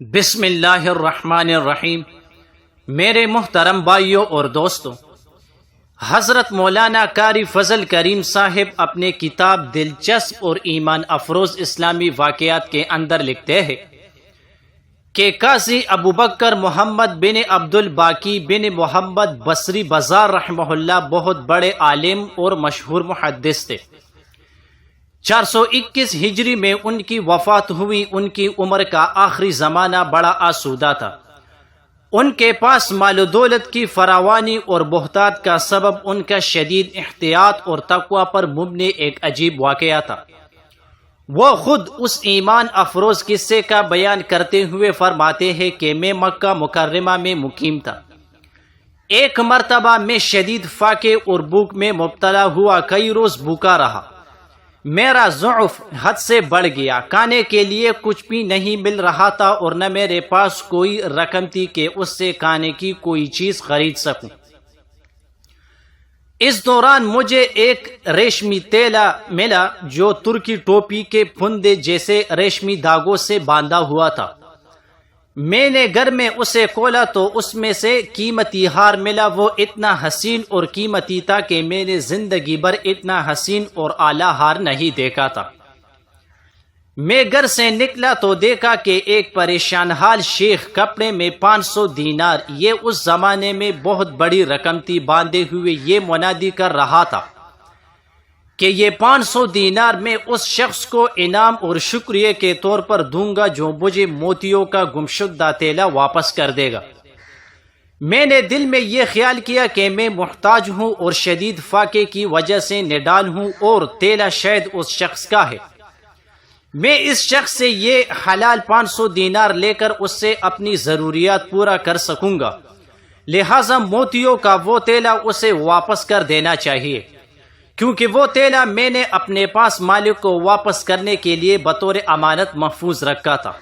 بسم اللہ الرحمن الرحیم۔ میرے محترم بھائیوں اور دوستوں، حضرت مولانا قاری فضل کریم صاحب اپنے کتاب دلچسپ اور ایمان افروز اسلامی واقعات کے اندر لکھتے ہیں کہ قاضی ابوبکر محمد بن عبد الباقی بن محمد بصری بزار رحمہ اللہ بہت بڑے عالم اور مشہور محدث تھے۔ 421 ہجری میں ان کی وفات ہوئی۔ ان کی عمر کا آخری زمانہ بڑا آسودہ تھا۔ ان کے پاس مال و دولت کی فراوانی اور بہتات کا سبب ان کا شدید احتیاط اور تقوی پر مبنی ایک عجیب واقعہ تھا۔ وہ خود اس ایمان افروز قصے کا بیان کرتے ہوئے فرماتے ہیں کہ میں مکہ مکرمہ میں مقیم تھا۔ ایک مرتبہ میں شدید فاقے اور بھوک میں مبتلا ہوا، کئی روز بھوکا رہا۔ میرا ضعف حد سے بڑھ گیا، کھانے کے لیے کچھ بھی نہیں مل رہا تھا اور نہ میرے پاس کوئی رقم تھی کہ اس سے کھانے کی کوئی چیز خرید سکوں۔ اس دوران مجھے ایک ریشمی تیلا ملا جو ترکی ٹوپی کے پھندے جیسے ریشمی دھاگوں سے باندھا ہوا تھا۔ میں نے گھر میں اسے کھولا تو اس میں سے قیمتی ہار ملا۔ وہ اتنا حسین اور قیمتی تھا کہ میں نے زندگی بھر اتنا حسین اور اعلیٰ ہار نہیں دیکھا تھا۔ میں گھر سے نکلا تو دیکھا کہ ایک پریشان حال شیخ کپڑے میں 500 دینار، یہ اس زمانے میں بہت بڑی رقم تھی، باندھے ہوئے یہ منادی کر رہا تھا کہ یہ 500 دینار میں اس شخص کو انعام اور شکریہ کے طور پر دوں گا جو مجھے موتیوں کا گمشدہ تیلا واپس کر دے گا۔ میں نے دل میں یہ خیال کیا کہ میں محتاج ہوں اور شدید فاقے کی وجہ سے نڈال ہوں اور تیلا شاید اس شخص کا ہے۔ میں اس شخص سے یہ حلال 500 دینار لے کر اس سے اپنی ضروریات پورا کر سکوں گا، لہٰذا موتیوں کا وہ تیلا اسے واپس کر دینا چاہیے، کیونکہ وہ تیلا میں نے اپنے پاس مالک کو واپس کرنے کے لیے بطور امانت محفوظ رکھا تھا۔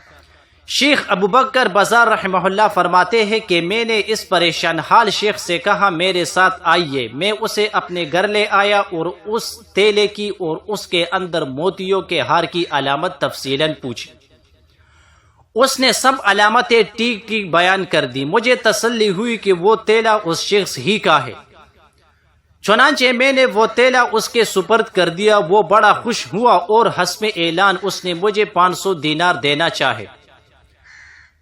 شیخ ابوبکر بزار رحمہ اللہ فرماتے ہیں کہ میں نے اس پریشان حال شیخ سے کہا میرے ساتھ آئیے۔ میں اسے اپنے گھر لے آیا اور اس تیلے کی اور اس کے اندر موتیوں کے ہار کی علامت تفصیلاً پوچھی۔ اس نے سب علامتیں ٹیک ٹیک بیان کر دی۔ مجھے تسلی ہوئی کہ وہ تیلا اس شخص ہی کا ہے۔ چنانچہ میں نے وہ تیلا اس کے سپرد کر دیا۔ وہ بڑا خوش ہوا اور حسب اعلان اس نے مجھے 500 دینار دینا چاہے۔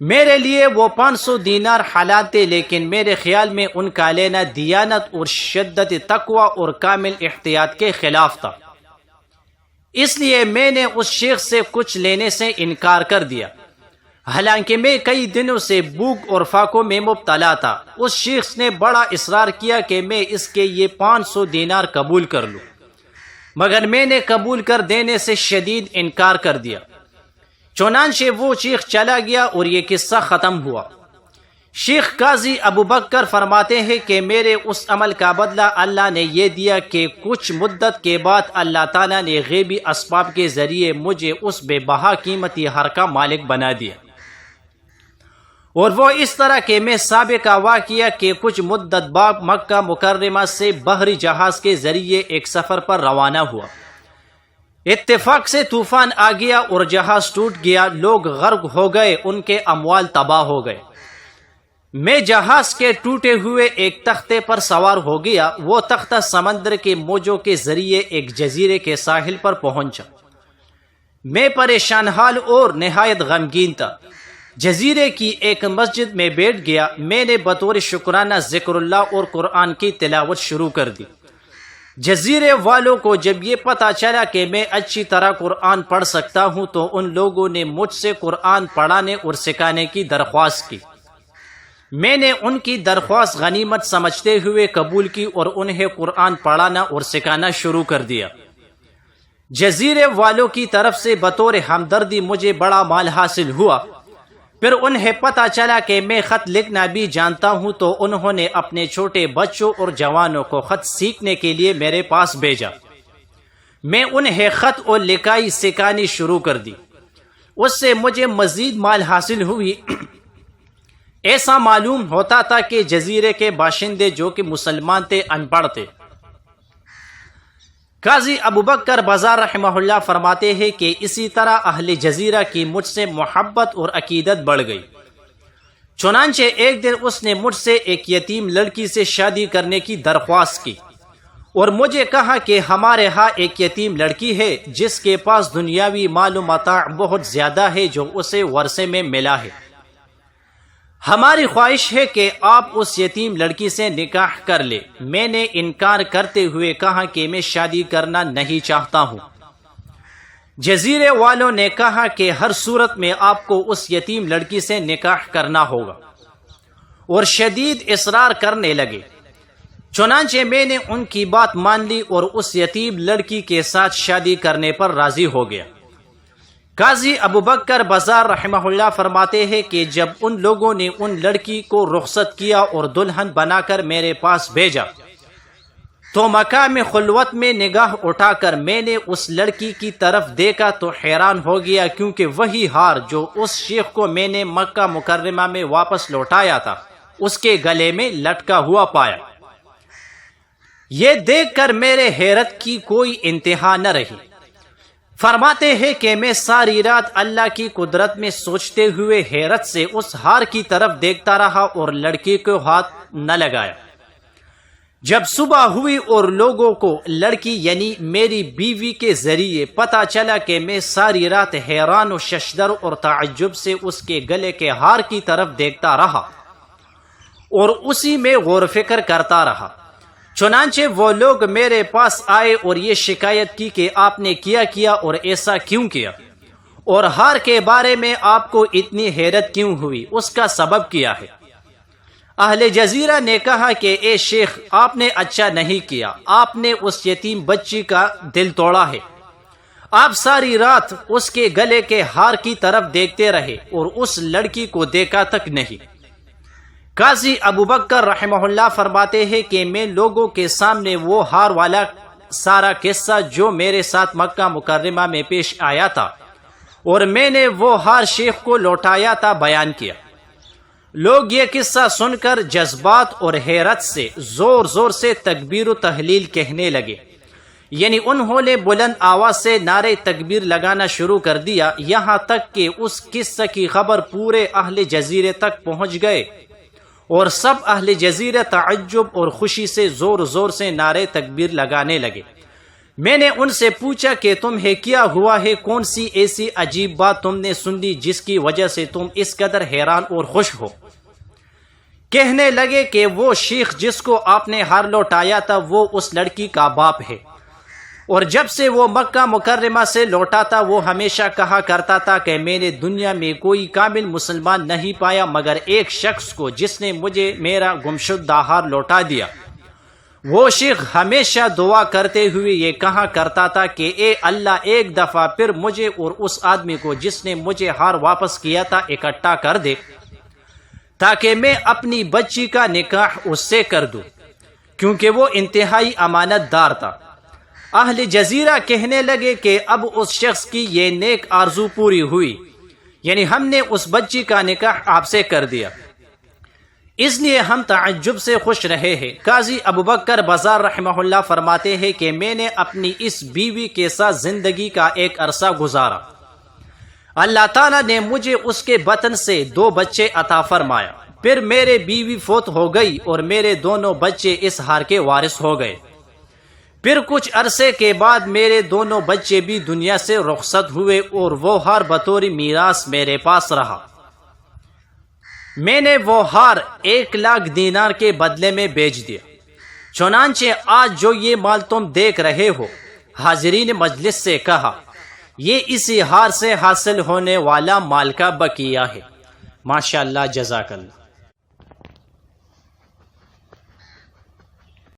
میرے لیے وہ 500 دینار حلال تھے، لیکن میرے خیال میں ان کا لینا دیانت اور شدت تقوی اور کامل احتیاط کے خلاف تھا، اس لیے میں نے اس شیخ سے کچھ لینے سے انکار کر دیا، حالانکہ میں کئی دنوں سے بھوک اور فاقوں میں مبتلا تھا۔ اس شخص نے بڑا اصرار کیا کہ میں اس کے یہ 500 دینار قبول کر لوں، مگر میں نے قبول کر دینے سے شدید انکار کر دیا۔ چنانچہ وہ شیخ چلا گیا اور یہ قصہ ختم ہوا۔ شیخ قاضی ابوبکر فرماتے ہیں کہ میرے اس عمل کا بدلہ اللہ نے یہ دیا کہ کچھ مدت کے بعد اللہ تعالیٰ نے غیبی اسباب کے ذریعے مجھے اس بے بہا قیمتی ہر کا مالک بنا دیا، اور وہ اس طرح کہ میں سابقہ واقعہ کہ کچھ مدت بعد مکہ مکرمہ سے بحری جہاز کے ذریعے ایک سفر پر روانہ ہوا۔ اتفاق سے طوفان آ گیا اور جہاز ٹوٹ گیا، لوگ غرق ہو گئے، ان کے اموال تباہ ہو گئے۔ میں جہاز کے ٹوٹے ہوئے ایک تختے پر سوار ہو گیا۔ وہ تختہ سمندر کے موجوں کے ذریعے ایک جزیرے کے ساحل پر پہنچا۔ میں پریشان حال اور نہایت غمگین تھا۔ جزیرے کی ایک مسجد میں بیٹھ گیا۔ میں نے بطور شکرانہ ذکر اللہ اور قرآن کی تلاوت شروع کر دی۔ جزیرے والوں کو جب یہ پتہ چلا کہ میں اچھی طرح قرآن پڑھ سکتا ہوں تو ان لوگوں نے مجھ سے قرآن پڑھانے اور سکھانے کی درخواست کی۔ میں نے ان کی درخواست غنیمت سمجھتے ہوئے قبول کی اور انہیں قرآن پڑھانا اور سکھانا شروع کر دیا۔ جزیرے والوں کی طرف سے بطور ہمدردی مجھے بڑا مال حاصل ہوا۔ پھر انہیں پتہ چلا کہ میں خط لکھنا بھی جانتا ہوں تو انہوں نے اپنے چھوٹے بچوں اور جوانوں کو خط سیکھنے کے لیے میرے پاس بھیجا۔ میں انہیں خط اور لکھائی سکھانی شروع کر دی۔ اس سے مجھے مزید مال حاصل ہوئی۔ ایسا معلوم ہوتا تھا کہ جزیرے کے باشندے جو کہ مسلمان تھے، ان پڑھ تھے، قاضی ابوبکر بزار رحمہ اللہ فرماتے ہیں کہ اسی طرح اہل جزیرہ کی مجھ سے محبت اور عقیدت بڑھ گئی، چنانچہ ایک دن اس نے مجھ سے ایک یتیم لڑکی سے شادی کرنے کی درخواست کی اور مجھے کہا کہ ہمارے ہاں ایک یتیم لڑکی ہے جس کے پاس دنیاوی مال و متاع بہت زیادہ ہے جو اسے ورثے میں ملا ہے، ہماری خواہش ہے کہ آپ اس یتیم لڑکی سے نکاح کر لیں۔ میں نے انکار کرتے ہوئے کہا کہ میں شادی کرنا نہیں چاہتا ہوں۔ جزیرے والوں نے کہا کہ ہر صورت میں آپ کو اس یتیم لڑکی سے نکاح کرنا ہوگا اور شدید اصرار کرنے لگے، چنانچہ میں نے ان کی بات مان لی اور اس یتیم لڑکی کے ساتھ شادی کرنے پر راضی ہو گیا۔ قاضی ابوبکر بزار رحمہ اللہ فرماتے ہیں کہ جب ان لوگوں نے ان لڑکی کو رخصت کیا اور دلہن بنا کر میرے پاس بھیجا تو مقام خلوت میں نگاہ اٹھا کر میں نے اس لڑکی کی طرف دیکھا تو حیران ہو گیا، کیونکہ وہی ہار جو اس شیخ کو میں نے مکہ مکرمہ میں واپس لوٹایا تھا اس کے گلے میں لٹکا ہوا پایا۔ یہ دیکھ کر میرے حیرت کی کوئی انتہا نہ رہی۔ فرماتے ہیں کہ میں ساری رات اللہ کی قدرت میں سوچتے ہوئے حیرت سے اس ہار کی طرف دیکھتا رہا اور لڑکی کو ہاتھ نہ لگایا۔ جب صبح ہوئی اور لوگوں کو لڑکی یعنی میری بیوی کے ذریعے پتہ چلا کہ میں ساری رات حیران و ششدر اور تعجب سے اس کے گلے کے ہار کی طرف دیکھتا رہا اور اسی میں غور و فکر کرتا رہا، چنانچہ وہ لوگ میرے پاس آئے اور یہ شکایت کی کہ آپ نے کیا اور ایسا کیوں کیا، اور ہار کے بارے میں آپ کو اتنی حیرت کیوں ہوئی، اس کا سبب کیا ہے۔ اہل جزیرہ نے کہا کہ اے شیخ، آپ نے اچھا نہیں کیا، آپ نے اس یتیم بچی کا دل توڑا ہے۔ آپ ساری رات اس کے گلے کے ہار کی طرف دیکھتے رہے اور اس لڑکی کو دیکھا تک نہیں۔ قاضی ابوبکر رحمہ اللہ فرماتے ہیں کہ میں لوگوں کے سامنے وہ ہار والا سارا قصہ جو میرے ساتھ مکہ مکرمہ میں پیش آیا تھا اور میں نے وہ ہار شیخ کو لوٹایا تھا بیان کیا۔ لوگ یہ قصہ سن کر جذبات اور حیرت سے زور زور سے تکبیر و تحلیل کہنے لگے، یعنی انہوں نے بلند آواز سے نعرے تکبیر لگانا شروع کر دیا، یہاں تک کہ اس قصہ کی خبر پورے اہل جزیرے تک پہنچ گئے اور سب اہل جزیرہ تعجب اور خوشی سے زور زور سے نعرے تکبیر لگانے لگے۔ میں نے ان سے پوچھا کہ تمہیں کیا ہوا ہے، کون سی ایسی عجیب بات تم نے سن لی جس کی وجہ سے تم اس قدر حیران اور خوش ہو؟ کہنے لگے کہ وہ شیخ جس کو آپ نے ہار لوٹایا تھا وہ اس لڑکی کا باپ ہے، اور جب سے وہ مکہ مکرمہ سے لوٹا تھا وہ ہمیشہ کہا کرتا تھا کہ میں نے دنیا میں کوئی کامل مسلمان نہیں پایا مگر ایک شخص کو جس نے مجھے میرا گمشدہ ہار لوٹا دیا۔ وہ شیخ ہمیشہ دعا کرتے ہوئے یہ کہا کرتا تھا کہ اے اللہ، ایک دفعہ پھر مجھے اور اس آدمی کو جس نے مجھے ہار واپس کیا تھا اکٹھا کر دے تاکہ میں اپنی بچی کا نکاح اس سے کر دوں، کیونکہ وہ انتہائی امانت دار تھا۔ اہل جزیرہ کہنے لگے کہ اب اس شخص کی یہ نیک آرزو پوری ہوئی، یعنی ہم نے اس بچی کا نکاح آپ سے کر دیا، اس لیے ہم تعجب سے خوش رہے ہیں۔ قاضی ابوبکر بزار رحمہ اللہ فرماتے ہیں کہ میں نے اپنی اس بیوی کے ساتھ زندگی کا ایک عرصہ گزارا، اللہ تعالیٰ نے مجھے اس کے بطن سے 2 بچے عطا فرمایا، پھر میرے بیوی فوت ہو گئی اور میرے دونوں بچے اس ہار کے وارث ہو گئے۔ پھر کچھ عرصے کے بعد میرے دونوں بچے بھی دنیا سے رخصت ہوئے اور وہ ہار بطور میراث میرے پاس رہا۔ میں نے وہ ہار 1,00,000 دینار کے بدلے میں بیچ دیا۔ چنانچہ آج جو یہ مال تم دیکھ رہے ہو، حاضرین مجلس سے کہا، یہ اسی ہار سے حاصل ہونے والا مال کا بقیہ ہے۔ ماشاءاللہ، جزاک اللہ۔